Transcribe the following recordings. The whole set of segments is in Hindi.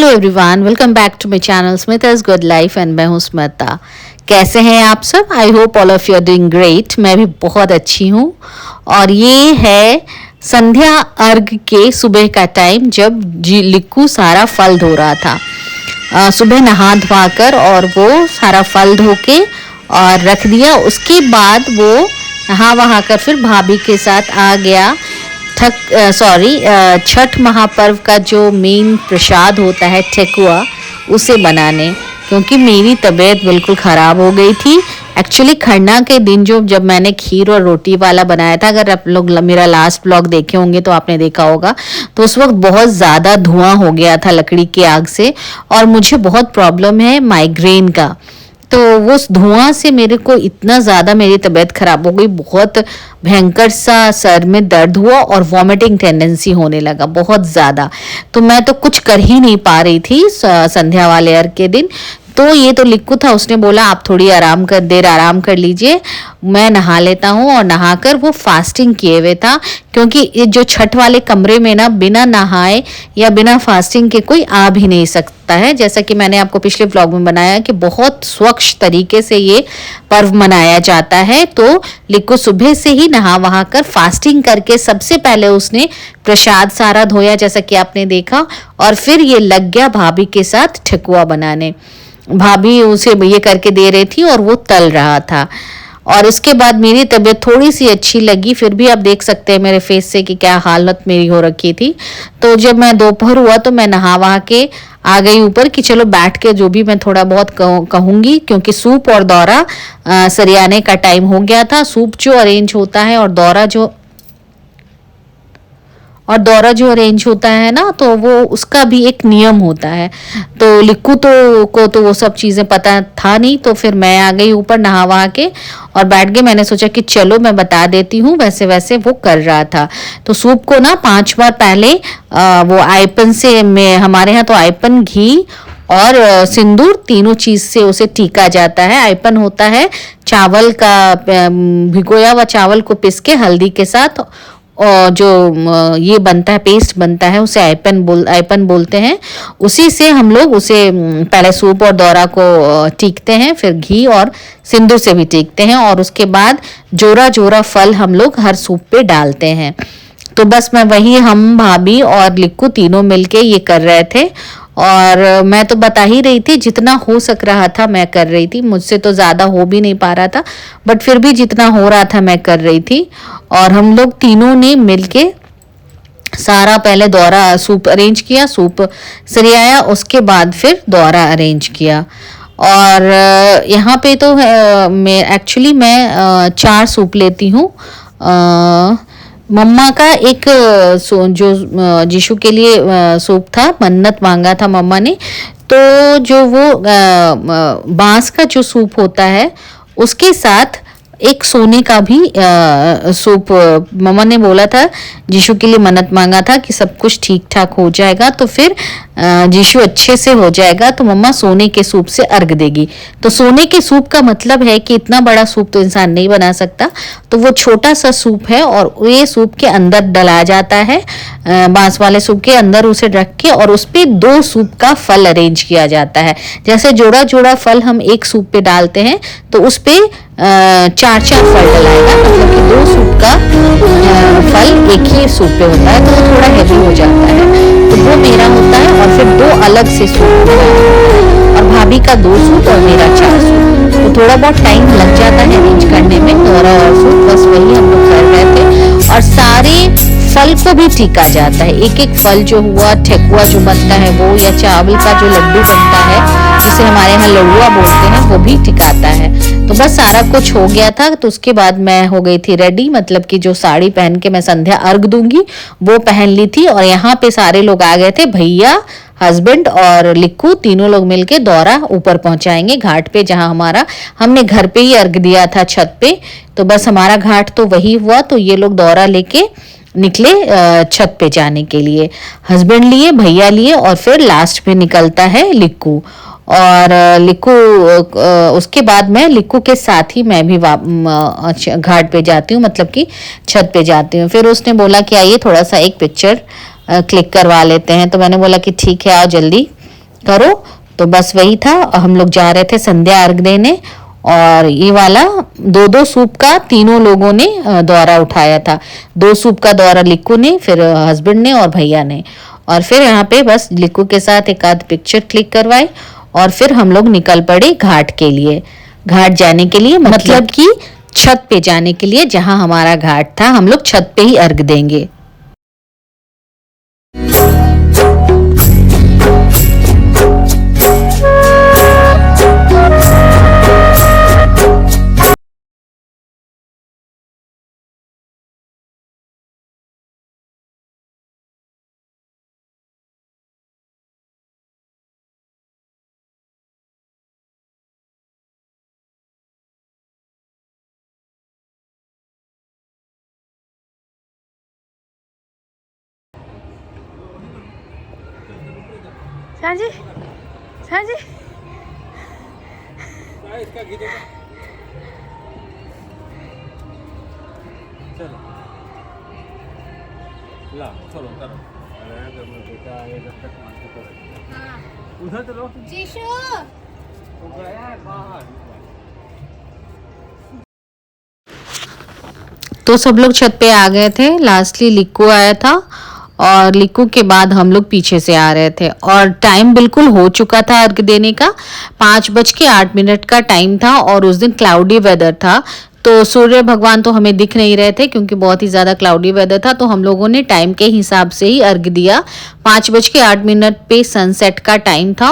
Hello everyone, welcome back to my channel Smita's good life and मैं हूँ स्मिता। कैसे हैं आप सब? I hope all of you are doing great. मैं भी बहुत अच्छी हूँ। और ये है संध्या अर्घ के सुबह का टाइम जब लिक्कू सारा फल धो रहा था। सुबह नहा धोवा कर और वो सारा फल धो के और रख दिया। उसके बाद वो नहा वहा कर फिर भाभी के साथ आ गया छठ महापर्व का जो मेन प्रसाद होता है ठेकुआ, उसे बनाने, क्योंकि मेरी तबीयत बिल्कुल ख़राब हो गई थी। एक्चुअली खरना के दिन जब मैंने खीर और रोटी वाला बनाया था, अगर आप लोग मेरा लास्ट ब्लॉग देखे होंगे तो आपने देखा होगा, तो उस वक्त बहुत ज़्यादा धुआं हो गया था लकड़ी की आग से, और मुझे बहुत प्रॉब्लम है माइग्रेन का। तो वो धुआं से मेरे को इतना ज़्यादा मेरी तबीयत ख़राब हो गई, बहुत भयंकर सा सर में दर्द हुआ और वॉमिटिंग टेंडेंसी होने लगा बहुत ज़्यादा। तो मैं तो कुछ कर ही नहीं पा रही थी संध्या वाले अर्घ के दिन। तो ये तो लिक्कू था, उसने बोला आप थोड़ी देर आराम कर लीजिए, मैं नहा लेता हूँ। और नहाकर वो फास्टिंग किए हुए था, क्योंकि ये जो छठ वाले कमरे में ना बिना नहाए या बिना फास्टिंग के कोई आ भी नहीं सकता है। जैसा कि मैंने आपको पिछले व्लॉग में बनाया कि बहुत स्वच्छ तरीके से ये पर्व मनाया जाता है। तो लिक्कू सुबह से ही नहा वहा कर फास्टिंग करके सबसे पहले उसने प्रसाद सारा धोया, जैसा कि आपने देखा, और फिर ये लग गया भाभी के साथ ठेकुआ बनाने। भाभी उसे ये करके दे रही थी और वो तल रहा था। और उसके बाद मेरी तबीयत थोड़ी सी अच्छी लगी, फिर भी आप देख सकते हैं मेरे फेस से कि क्या हालत मेरी हो रखी थी। तो जब मैं दोपहर हुआ तो मैं नहा वहा के आ गई ऊपर कि चलो बैठ के जो भी मैं थोड़ा बहुत कहूँगी, क्योंकि सूप और दौरा सरियाने का टाइम हो गया था। सूप जो अरेंज होता है और दौरा जो अरेंज होता है ना, तो वो उसका भी एक नियम होता है। तो लिक्कू को वो सब चीज़ें पता था नहीं, तो फिर मैं आ गई ऊपर नहा वहा के और बैठ गई। मैंने सोचा कि चलो मैं बता देती हूँ, वैसे वैसे वो कर रहा था। तो सूप को ना 5 बार पहले वो आयपन से, हमारे यहाँ तो आयपन, घी और सिंदूर, तीनों चीज़ से उसे टीका जाता है। आयपन होता है चावल का, भिगोया हुआ चावल को पिस के हल्दी के साथ, और जो ये बनता है, पेस्ट बनता है, उसे आयपन बोलते हैं। उसी से हम लोग उसे पहले सूप और दौरा को टीकते हैं, फिर घी और सिंदूर से भी टीकते हैं, और उसके बाद जोरा जोरा फल हम लोग हर सूप पे डालते हैं। तो बस हम भाभी और लिक्कू तीनों मिलके ये कर रहे थे। और मैं तो बता ही रही थी, जितना हो सक रहा था मैं कर रही थी। मुझसे तो ज़्यादा हो भी नहीं पा रहा था, बट फिर भी जितना हो रहा था मैं कर रही थी। और हम लोग तीनों ने मिलके सारा पहले दौरा सूप अरेंज किया, सूप सरियाया, उसके बाद फिर दौरा अरेंज किया। और यहाँ पे तो मैं 4 सूप लेती हूँ। मम्मा का एक जो यीशु के लिए सूप था, मन्नत मांगा था मम्मा ने, तो जो वो बांस का जो सूप होता है उसके साथ एक सोने का भी सूप मम्मा ने बोला था, यीशु के लिए मन्नत मांगा था कि सब कुछ ठीक ठाक हो जाएगा तो फिर यीशु अच्छे से हो जाएगा, तो मम्मा सोने के सूप से अर्घ देगी। तो सोने के सूप का मतलब है कि इतना बड़ा सूप तो इंसान नहीं बना सकता, तो वो छोटा सा सूप है और ये सूप के अंदर डला जाता है, बांस वाले सूप के अंदर उसे रख के, और उस पर 2 सूप का फल अरेंज किया जाता है। जैसे जोड़ा जोड़ा फल हम एक सूप पे डालते हैं, तो उस पर 4-4 फल डलाएगा, मतलब कि 2 सूप का फल एक ही सूप पे होता है, तो वो थोड़ा हैवी हो जाता है। तो वो मेरा होता है, और फिर 2 अलग से सूप होता है, और भाभी का 2 सूप और मेरा 4 सूप। तो थोड़ा बहुत टाइम लग जाता है अरेंज करने में, दौरा और सूप, बस वही हम लोग कर रहे थे। और सारे फल को भी टीका जाता है, एक एक फल जो हुआ, ठेकुआ जो बनता है वो, या चावल का जो लड्डू बनता है जिसे हमारे यहाँ लड़ुआ बोलते हैं, वो भी टिकाता है। तो बस सारा कुछ हो गया था। तो उसके बाद मैं हो गई थी रेडी, मतलब कि जो साड़ी पहन के मैं संध्या अर्घ दूंगी वो पहन ली थी। और यहाँ पे सारे लोग आ गए थे, भैया, हस्बैंड और लिक्कू, तीनों लोग मिलके दौरा ऊपर पहुंचाएंगे घाट पे, जहां हमने घर पे ही अर्घ दिया था छत पे। तो बस हमारा घाट तो वही हुआ। तो ये लोग दौरा लेके निकले छत पे जाने के लिए, हस्बैंड लिए, भैया लिए, और फिर लास्ट में निकलता है लिक्कू। और लिक्कू उसके बाद मैं लिक्कू के साथ ही मैं भी घाट पे जाती हूँ, मतलब कि छत पे जाती हूँ। फिर उसने बोला कि आइए थोड़ा सा एक पिक्चर क्लिक करवा लेते हैं, तो मैंने बोला कि ठीक है आओ जल्दी। करो। तो बस वही था, हम लोग जा रहे थे संध्या अर्घ देने, और ये वाला 2-2 सूप का तीनों लोगों ने दौरा उठाया था। 2 सूप का दौरा लिक्कू ने, फिर हस्बैंड ने और भैया ने। और फिर यहाँ पे बस लिक्कू के साथ एक आध पिक्चर क्लिक करवाई, और फिर हम लोग निकल पड़े घाट के लिए, घाट जाने के लिए, मतलब कि छत पे जाने के लिए, जहां हमारा घाट था। हम लोग छत पे ही अर्घ देंगे। सांजी सांजी चलो ला चलो करो। अरे बेटा ये जब तक मानते करो उधर चलो जीशु तो गया है बाहर। तो सब लोग छत पे आ गए थे, लास्टली लिक्कू आया था, और लिक्कू के बाद हम लोग पीछे से आ रहे थे, और टाइम बिल्कुल हो चुका था अर्घ देने का। 5:08 का टाइम था, और उस दिन क्लाउडी वेदर था, तो सूर्य भगवान तो हमें दिख नहीं रहे थे क्योंकि बहुत ही ज़्यादा क्लाउडी वेदर था। तो हम लोगों ने टाइम के हिसाब से ही अर्घ दिया। 5:08 पे सनसेट का टाइम था।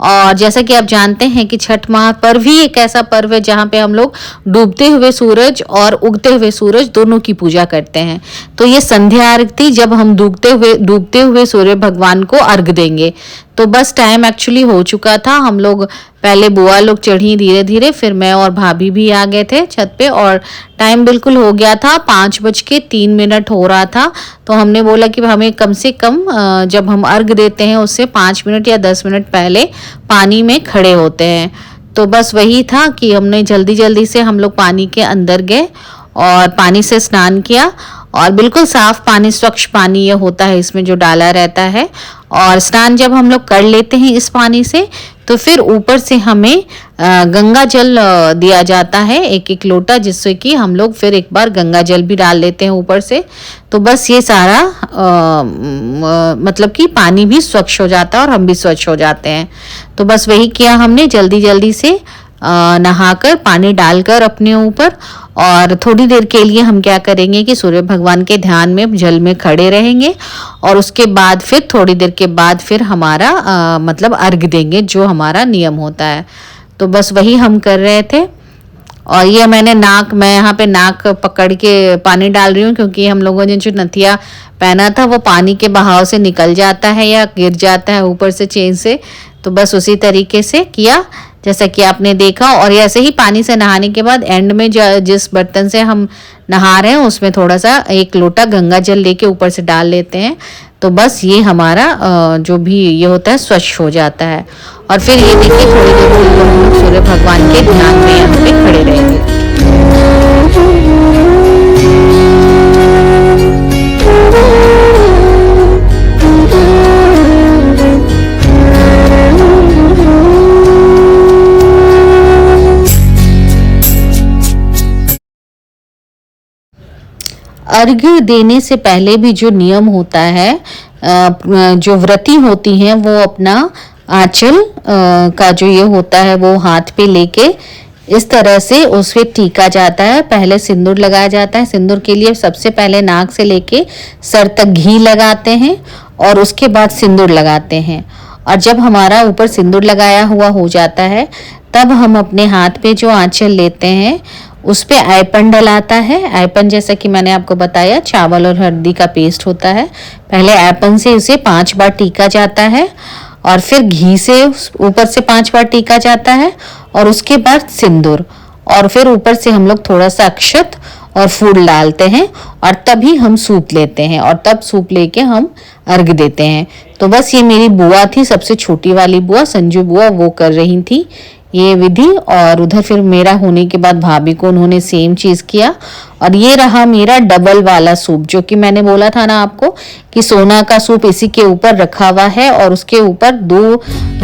और जैसा कि आप जानते हैं कि छठ महापर्व ही एक ऐसा पर्व है जहाँ पे हम लोग डूबते हुए सूरज और उगते हुए सूरज दोनों की पूजा करते हैं। तो ये संध्या अर्घ थी, जब हम डूबते हुए सूर्य भगवान को अर्घ देंगे। तो बस टाइम एक्चुअली हो चुका था। हम लोग पहले बुआ लोग चढ़ी धीरे धीरे, फिर मैं और भाभी भी आ गए थे छत पे, और टाइम बिल्कुल हो गया था। 5:03 हो रहा था। तो हमने बोला कि हमें कम से कम जब हम अर्घ देते हैं उससे 5 मिनट या 10 मिनट पहले पानी में खड़े होते हैं। तो बस वही था कि हमने जल्दी जल्दी से हम लोग पानी के अंदर गए और पानी से स्नान किया, और बिल्कुल साफ पानी, स्वच्छ पानी ये होता है इसमें जो डाला रहता है। और स्नान जब हम लोग कर लेते हैं इस पानी से, तो फिर ऊपर से हमें गंगा जल दिया जाता है, एक एक लोटा, जिससे कि हम लोग फिर एक बार गंगा जल भी डाल लेते हैं ऊपर से। तो बस ये सारा मतलब कि पानी भी स्वच्छ हो जाता है और हम भी स्वच्छ हो जाते हैं। तो बस वही किया हमने, जल्दी जल्दी से नहाकर पानी डालकर अपने ऊपर। और थोड़ी देर के लिए हम क्या करेंगे कि सूर्य भगवान के ध्यान में जल में खड़े रहेंगे, और उसके बाद फिर थोड़ी देर के बाद फिर हमारा मतलब अर्घ देंगे, जो हमारा नियम होता है। तो बस वही हम कर रहे थे। और ये मैं यहाँ पे नाक पकड़ के पानी डाल रही हूँ, क्योंकि हम लोगों ने जो नथिया पहना था वो पानी के बहाव से निकल जाता है या गिर जाता है ऊपर से चेन से। तो बस उसी तरीके से किया जैसा कि आपने देखा। और ऐसे ही पानी से नहाने के बाद एंड में जिस बर्तन से हम नहा रहे हैं उसमें थोड़ा सा 1 लोटा गंगा जल लेके ऊपर से डाल लेते हैं। तो बस ये हमारा जो भी ये होता है स्वच्छ हो जाता है। और फिर ये देखिए थोड़ी देर के लिए हम लोग सूर्य भगवान के ध्यान में यहाँ पे खड़े रहेंगे। अर्घ देने से पहले भी जो नियम होता है, जो व्रती होती हैं वो अपना आंचल का जो ये होता है वो हाथ पे लेके इस तरह से उस पे टीका जाता है। पहले सिंदूर लगाया जाता है। सिंदूर के लिए सबसे पहले नाक से लेके सर तक घी लगाते हैं और उसके बाद सिंदूर लगाते हैं। और जब हमारा ऊपर सिंदूर लगाया हुआ हो जाता है, तब हम अपने हाथ पे जो आंचल लेते हैं उस पे आयपन डलाता है। आयपन जैसा कि मैंने आपको बताया चावल और हल्दी का पेस्ट होता है। पहले आयपन से उसे 5 बार टीका जाता है, और फिर घी से ऊपर से 5 बार टीका जाता है, और उसके बाद सिंदूर, और फिर ऊपर से हम लोग थोड़ा सा अक्षत और फूल डालते हैं, और तभी हम सूप लेते हैं, और तब सूप लेके हम अर्घ देते हैं। तो बस ये मेरी बुआ थी, सबसे छोटी वाली बुआ संजू बुआ, वो कर रही थी ये विधि। और उधर फिर मेरा होने के बाद भाभी को उन्होंने सेम चीज किया। और ये रहा मेरा डबल वाला सूप, जो कि मैंने बोला था ना आपको कि सोना का सूप इसी के ऊपर रखा हुआ है, और उसके ऊपर 2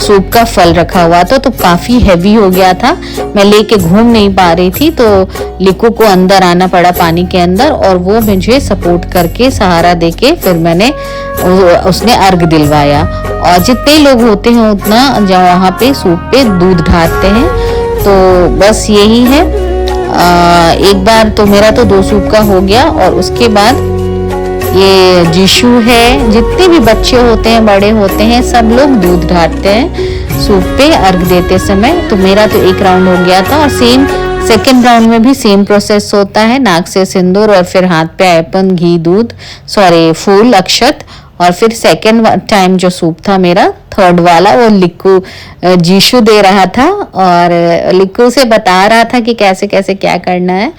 सूप का फल रखा हुआ था, तो काफ़ी हैवी हो गया था, मैं लेके घूम नहीं पा रही थी, तो लिकू को अंदर आना पड़ा पानी के अंदर और वो मुझे सपोर्ट करके सहारा देके फिर मैंने उसने अर्घ दिलवाया। और जितने लोग होते हैं उतना जब वहाँ पे सूप पे दूध ढारते हैं। तो बस यही है। एक बार तो मेरा तो 2 सूप का हो गया और उसके बाद ये जीशु है, जितने भी बच्चे होते हैं बड़े होते हैं सब लोग दूध ढारते हैं सूप पे अर्घ देते समय। तो मेरा तो 1 राउंड हो गया था और सेम सेकेंड राउंड में भी सेम प्रोसेस होता है, नाक से सिंदूर और फिर हाथ पे ऐपन घी दूध फूल अक्षत। और फिर सेकेंड टाइम जो सूप था मेरा थर्ड वाला वो लिक्कू जीशु दे रहा था और लिक्कू से बता रहा था कि कैसे कैसे क्या करना है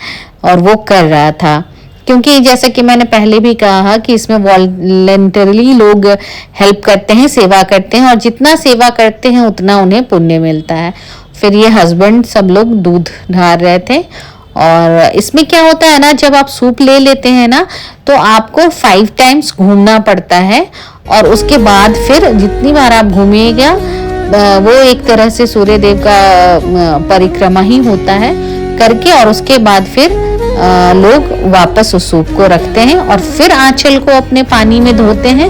और वो कर रहा था। क्योंकि जैसा कि मैंने पहले भी कहा कि इसमें वॉलंटरली लोग हेल्प करते हैं, सेवा करते हैं और जितना सेवा करते हैं उतना उन्हें पुण्य मिलता है। फिर ये हस्बैंड सब लोग दूध ढार रहे थे। और इसमें क्या होता है ना, जब आप सूप ले लेते हैं ना तो आपको 5 टाइम्स घूमना पड़ता है और उसके बाद फिर जितनी बार आप घूमिएगा वो एक तरह से सूर्य देव का परिक्रमा ही होता है करके, और उसके बाद फिर लोग वापस उस सूप को रखते हैं और फिर आंचल को अपने पानी में धोते हैं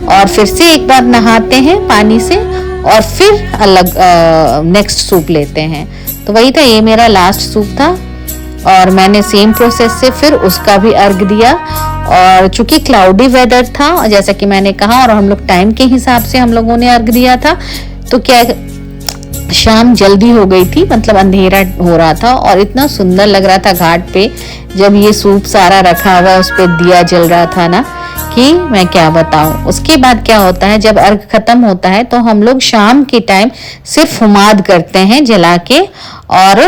और फिर से एक बार नहाते हैं पानी से और फिर अलग नेक्स्ट सूप लेते हैं। तो वही था, ये मेरा लास्ट सूप था और मैंने सेम प्रोसेस से फिर उसका भी अर्घ दिया। और चूंकि क्लाउडी वेदर था जैसा कि मैंने कहा और हम लोग टाइम के हिसाब से हम लोगों ने अर्घ दिया था, तो क्या शाम जल्दी हो गई थी, मतलब अंधेरा हो रहा था और इतना सुंदर लग रहा था घाट पे जब ये सूप सारा रखा हुआ उस पे दिया जल रहा था ना कि मैं क्या बताऊं। उसके बाद क्या होता है, जब अर्घ खत्म होता है तो हम लोग शाम के टाइम सिर्फ हुमाद करते हैं जला के और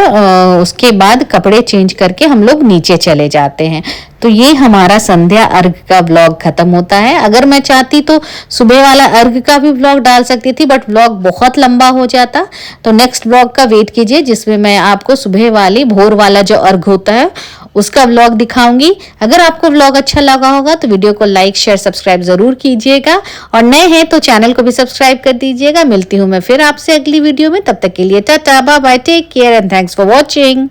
उसके बाद कपड़े चेंज करके हम लोग नीचे चले जाते हैं। तो ये हमारा संध्या अर्घ का व्लॉग खत्म होता है। अगर मैं चाहती तो सुबह वाला अर्घ का भी व्लॉग डाल सकती थी, बट व्लॉग बहुत लंबा हो जाता। तो नेक्स्ट व्लॉग का वेट कीजिए जिसमें मैं आपको सुबह वाली भोर वाला जो अर्घ होता है उसका व्लॉग दिखाऊंगी। अगर आपको व्लॉग अच्छा लगा होगा तो वीडियो को लाइक शेयर सब्सक्राइब जरूर कीजिएगा और नए हैं तो चैनल को भी सब्सक्राइब कर दीजिएगा। मिलती हूँ मैं फिर आपसे अगली वीडियो में, तब तक के लिए tata bye bye, take care and thanks for watching.